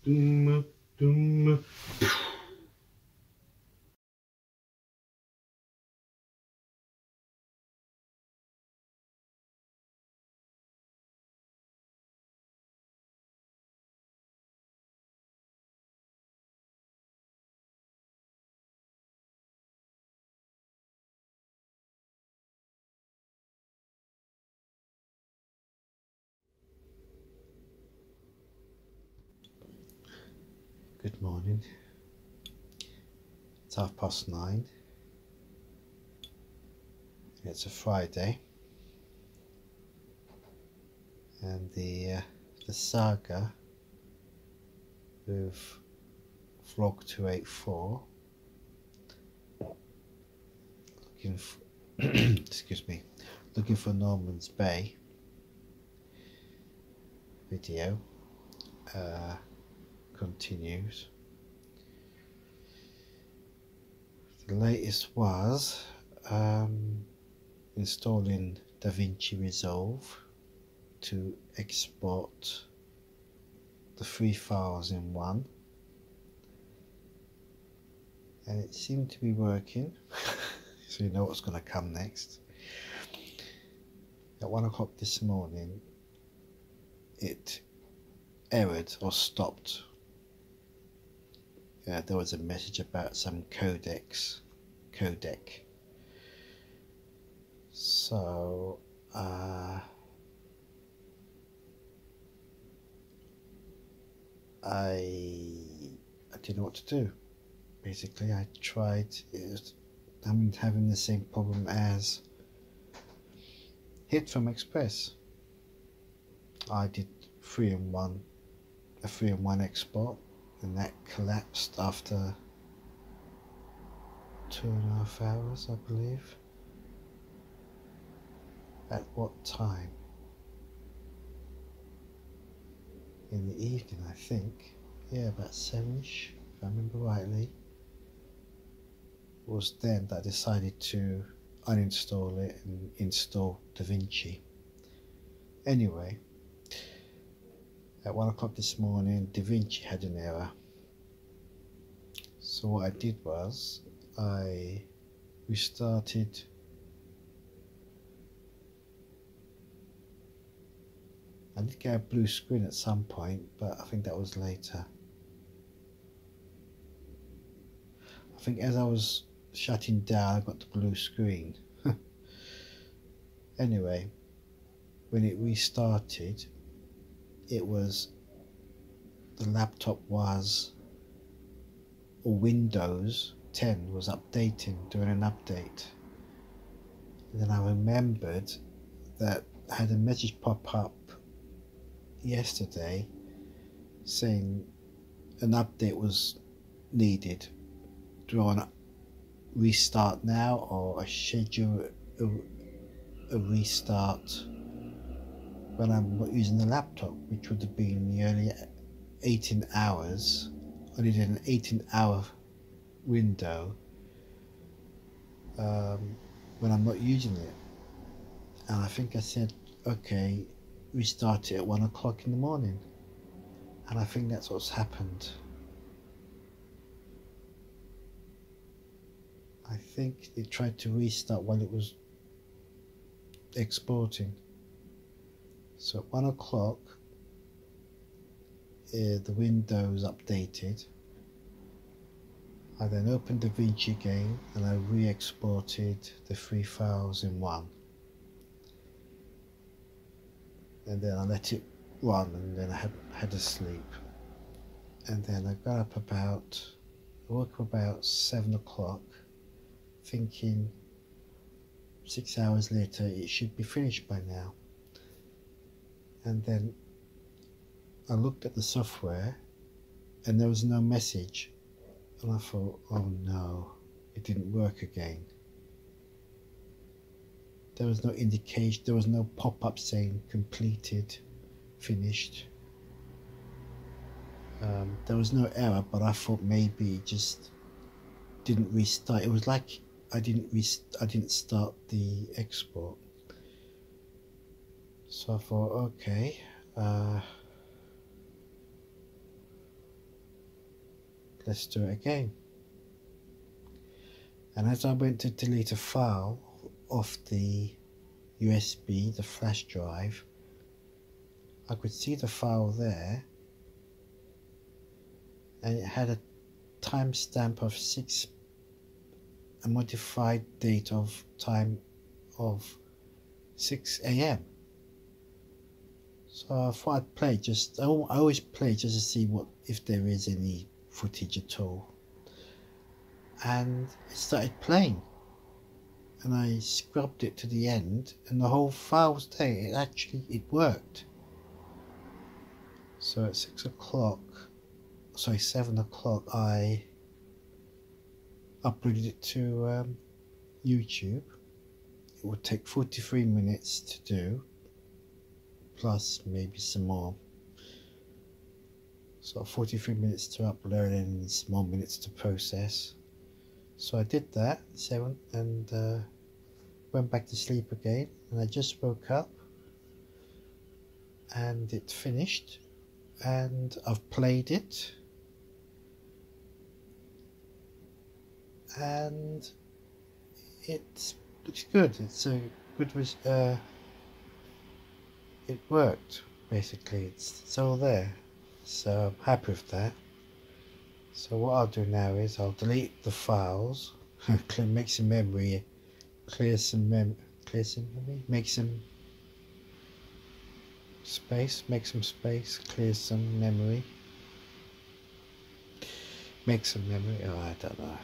Doom, doom. Good morning. It's 9:30. It's a Friday, and the saga with vlog 284 looking for excuse me, looking for Norman's Bay video continues. The latest was installing DaVinci Resolve to export the 3 files in one, and it seemed to be working. So you know what's going to come next. At 1 o'clock this morning it errored or stopped. There was a message about some codec. So I didn't know what to do. Basically, I tried. I'm having the same problem as Hit from Express. I did a 3-in-1 export, and that collapsed after 2.5 hours, I believe. At what time? In the evening, I think. Yeah, about 7ish, if I remember rightly. It was then that I decided to uninstall it and install DaVinci. Anyway, at 1 o'clock this morning, DaVinci had an error. So what I did was I restarted I did get a blue screen at some point, but I think that was later. I think as I was shutting down, I got the blue screen. Anyway, when it restarted, the laptop was, or Windows 10 was updating, doing an update. And then I remembered that I had a message pop up yesterday saying an update was needed. Do I want to restart now, or schedule a restart when I'm not using the laptop, which would have been nearly 18 hours. I needed an 18-hour window when I'm not using it. And I think I said, okay, restart it at 1 o'clock in the morning. And I think that's what's happened. I think it tried to restart while it was exporting. So at 1 o'clock, the Windows updated. I then opened DaVinci again and I re-exported the 3 files in one. And then I let it run, and then I had a sleep. And then I got up woke up about 7 o'clock, thinking 6 hours later it should be finished by now. And then I looked at the software and there was no message, and I thought, oh no, it didn't work again. There was no indication, there was no pop-up saying completed, finished. There was no error, but I thought maybe it just didn't restart. It was like I didn't start the export. So I thought, okay, let's do it again. And as I went to delete a file off the USB, the flash drive, I could see the file there, and it had a timestamp of a modified date of time of 6 AM. So I thought I'd play I always play just to see if there is any footage at all. And it started playing, and I scrubbed it to the end, and the whole file was there. It worked. So at 7 o'clock, I uploaded it to YouTube. It would take 43 minutes to do, plus maybe some more. So 43 minutes to upload and some more minutes to process. So I did that, and went back to sleep again, and I just woke up and it finished, and I've played it, and it looks good. It's a good it worked basically. It's all there, so I'm happy with that. So what I'll do now is I'll delete the files, make some memory, clear some memory, make some space, clear some memory, make some memory, oh I don't know,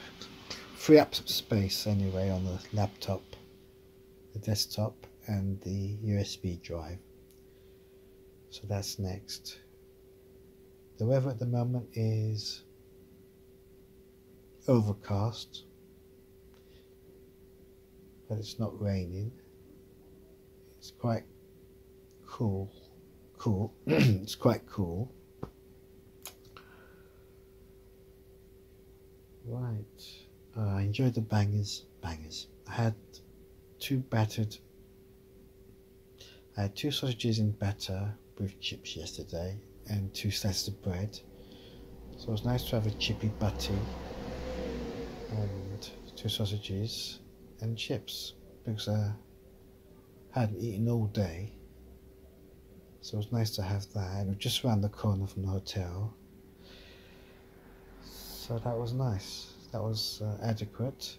free up some space anyway on the laptop, the desktop and the USB drive. So that's next. The weather at the moment is overcast, but it's not raining. It's quite cool. It's quite cool. Right. I enjoyed the bangers. I had two sausages in batter with chips yesterday, and 2 slices of bread. So it was nice to have a chippy butty and 2 sausages and chips, because I hadn't eaten all day. So it was nice to have that, and it was just around the corner from the hotel. So that was nice. That was adequate.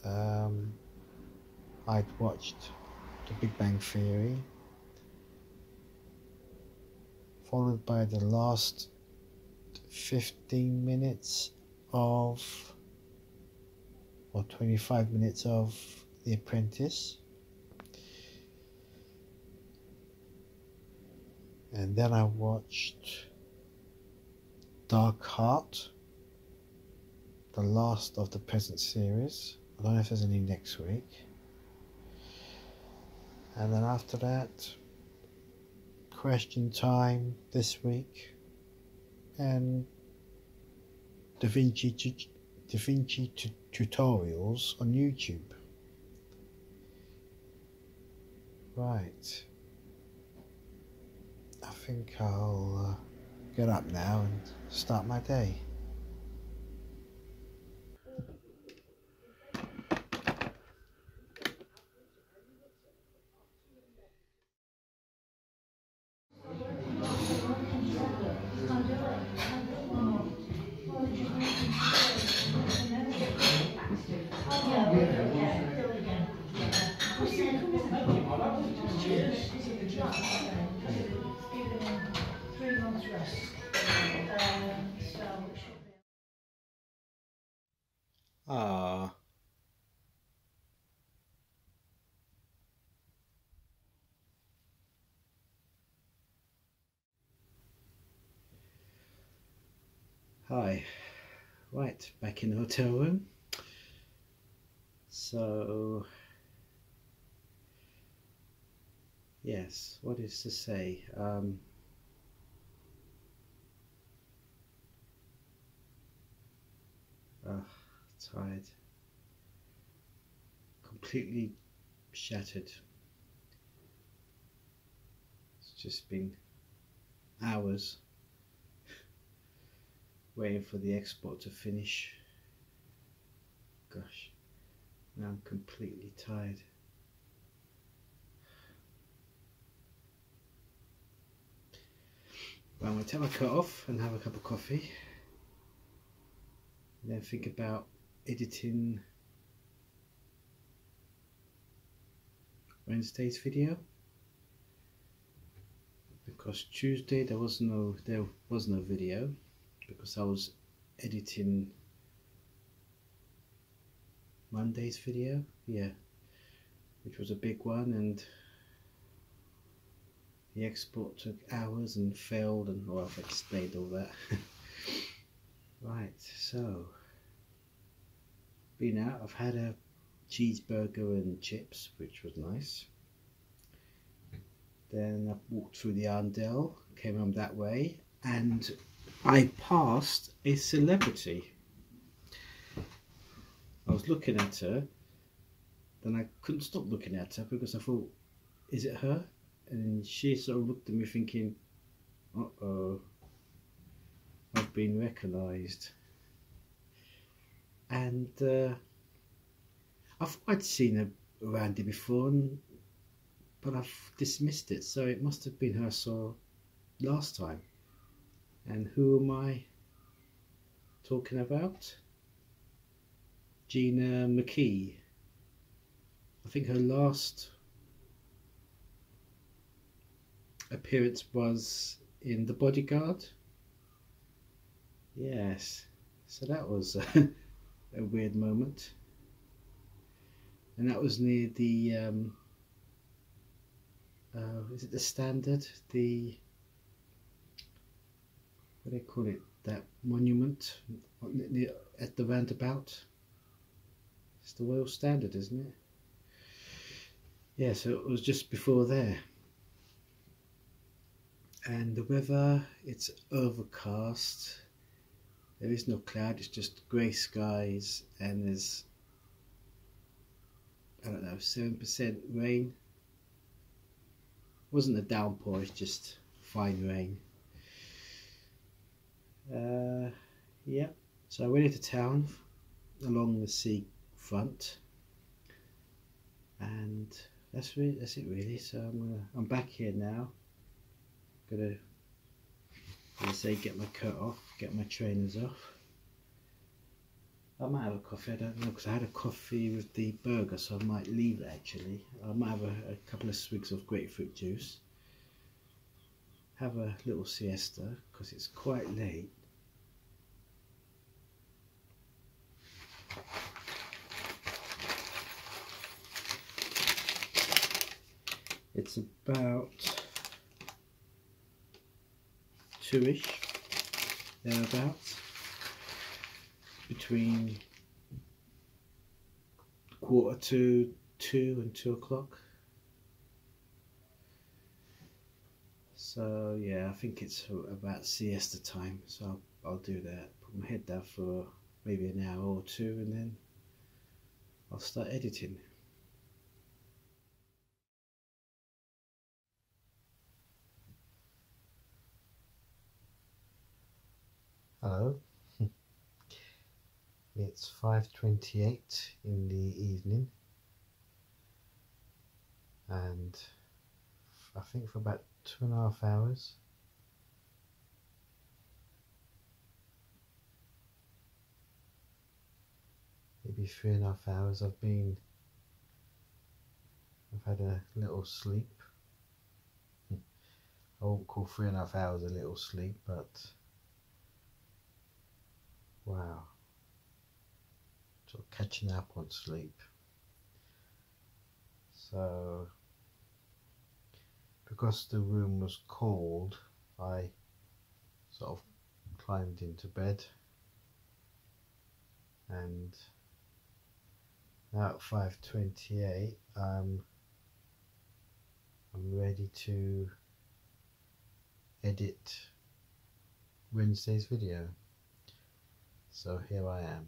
I'd watched The Big Bang Theory, followed by the last 15 minutes of, or 25 minutes of The Apprentice. And then I watched Dark Heart, the last of the present series. I don't know if there's any next week. And then after that, Question Time this week, and DaVinci tutorials on YouTube. Right. I think I'll get up now and start my day. Ah. Hi. Right, back in the hotel room. So, yes, what is to say? Tired. Completely shattered. It's just been hours waiting for the export to finish. Gosh, now I'm completely tired. Well, I'm going to take my coat off and have a cup of coffee, and then think about editing Wednesday's video, because Tuesday there was no video because I was editing Monday's video, which was a big one, and the export took hours and failed, and well, I've explained all that. Right, so been out, I've had a cheeseburger and chips, which was nice. Then I walked through the Arndale, came home that way, and I passed a celebrity. I was looking at her, then I couldn't stop looking at her because I thought, is it her? And she sort of looked at me thinking, uh-oh, I've been recognised. And I thought I'd seen her around here before, but I've dismissed it, so it must have been her I saw last time. And who am I talking about? Gina McKee. I think her last appearance was in The Bodyguard. Yes, so that was a weird moment, and that was near the is it the Standard, the, what do they call it, that monument at the roundabout? It's the Royal Standard, isn't it? Yeah, so it was just before there. And the weather, it's overcast, there is no cloud, it's just grey skies, and there's, I don't know, 7% rain. It wasn't a downpour, it's just fine rain. Yeah, so I went into town along the sea front, and that's it really. So I'm back here now. Gonna, as I say, get my coat off, get my trainers off. I might have a coffee, I don't know, because I had a coffee with the burger, so I might leave it actually. I might have a couple of swigs of grapefruit juice, have a little siesta, because it's quite late. It's about 2ish, thereabouts, between 1:45 and 2 o'clock. So yeah, I think it's about siesta time, so I'll do that, put my head down for maybe an hour or two, and then I'll start editing. Hello, it's 5:28 in the evening, and I think for about 2.5 hours maybe 3.5 hours I've had a little sleep. I won't call 3.5 hours a little sleep, but wow, sort of catching up on sleep. So because the room was cold, I sort of climbed into bed, and now at 5:28 I'm ready to edit Wednesday's video. So here I am.